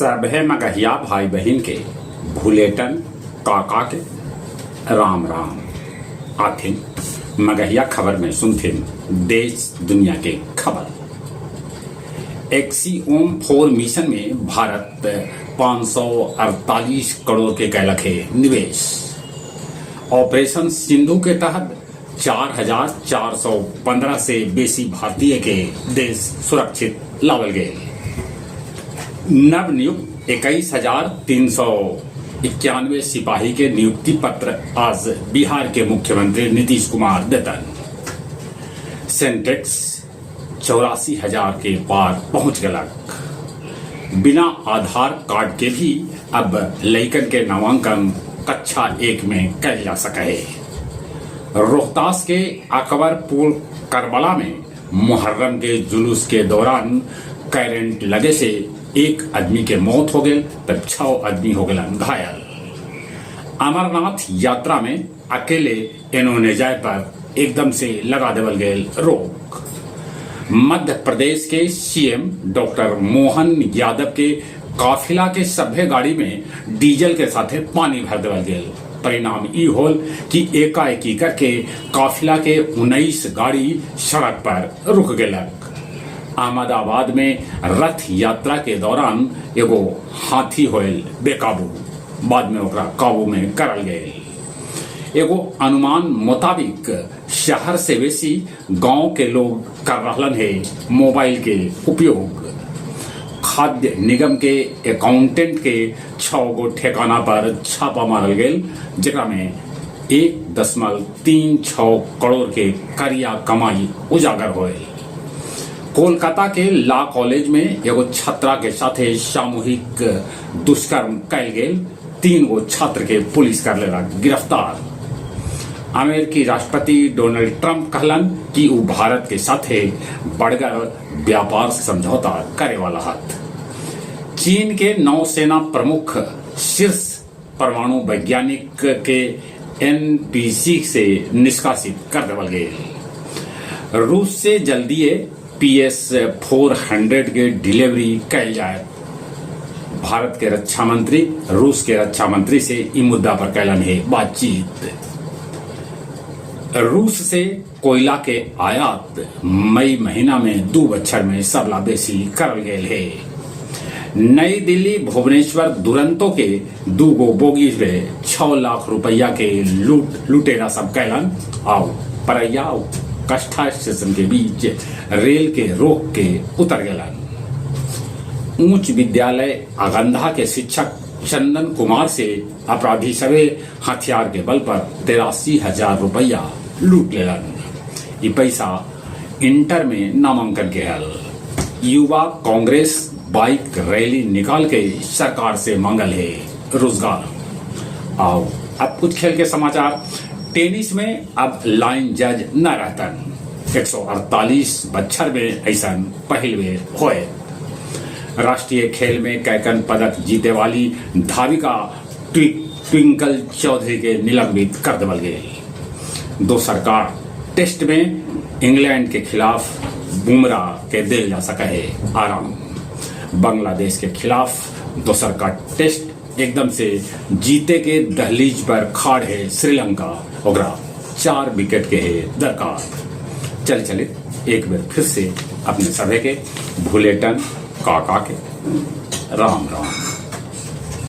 सभे मगहिया भाई बहन के भूलेटन काका के राम राम आथिन मगहिया खबर में सुनथिन देश दुनिया के खबर। एक्सीओम-4 मिशन में भारत 548 करोड़ के कैलक है निवेश। ऑपरेशन सिंधु के तहत 4,415 से बेसी भारतीय के देश सुरक्षित लावल गए। नवनियुक्त 21,391 सिपाही के नियुक्ति पत्र आज बिहार के मुख्यमंत्री नीतीश कुमार देतन। सेंटेक्स 84,000 के पार पहुंच गलक। बिना आधार कार्ड के भी अब लइकन के नामांकन कक्षा 1 में कैल जा सके। रोहतास के अकबरपुर करबला में मुहर्रम के जुलूस के दौरान करंट लगे से एक आदमी के मौत हो गई तब 6 आदमी हो गए घायल। अमरनाथ यात्रा में अकेले इन्होंने जाए पर एकदम से लगा देवल गए रोक। मध्य प्रदेश के सीएम डॉक्टर मोहन यादव के काफिला के सभ्य गाड़ी में डीजल के साथे पानी भर देवल गए। परिणाम ई होल कि एकाएकी करके काफिला के 19 गाड़ी सड़क पर रुक गए। अहमदाबाद में रथ यात्रा के दौरान एगो हाथी होल बेकाबू, बाद में ओकरा काबू में करल गए। एगो अनुमान मुताबिक शहर से बेसी गांव के लोग कर रहलन है मोबाइल के उपयोग। खाद्य निगम के अकाउंटेंट के 6 गो ठिकाना पर छापा मारल गए, जेकरा में 1.36 करोड़ के करिया कमाई उजागर होल। कोलकाता के लॉ कॉलेज में एगो छात्रा के साथे सामूहिक दुष्कर्म कैल गेल। 3 गो छात्र के पुलिस कर लेला गिरफ्तार। अमेरिकी राष्ट्रपति डोनाल्ड ट्रंप कहलन कि वो भारत के साथे बढ़कर व्यापार समझौता करे वाला हाथ। चीन के नौसेना प्रमुख शीर्ष परमाणु वैज्ञानिक के एनपीसी से निष्कासित कर देवल गए। रूस से जल्दी PS-400 के डिलीवरी कैल जाए। भारत के रक्षा मंत्री रूस के रक्षा मंत्री से इस मुद्दा पर कैलन है बातचीत। रूस से कोयला के आयात मई महीना में 2 बछर में सबला बेसी करल गए है। नई दिल्ली भुवनेश्वर दुरंतो के 2 गो बोगी में 6 लाख रुपया के लुटेरा सब कैलन आओ परैया कष्ठा स्टेशन के बीच रेल के रोक के उतर गलन। उच्च विद्यालय अगंधा के शिक्षक चंदन कुमार से अपराधी सवे हथियार के बल पर 83,000 रुपया लूट लेलन। ये पैसा इंटर में नामांकन के हल। युवा कांग्रेस बाइक रैली निकाल के सरकार से मांगल है रोजगार। आओ अब कुछ खेल के समाचार। टेनिस में अब लाइन जज न रहतन। 148 बछर में ऐसा पहल बेर होए। राष्ट्रीय खेल में कैकन पदक जीते वाली धाविका ट्विंकल चौधरी के निलंबित कर देवल गए। दोसर का टेस्ट में इंग्लैंड के खिलाफ बुमराह के दिल जा सका है आराम। बांग्लादेश के खिलाफ दोसर का टेस्ट एकदम से जीते के दहलीज पर खाड़ है श्रीलंका। ओकरा 4 विकेट के है दरकार। चले एक बार फिर से अपने सभे के भूलेटन काका के राम राम।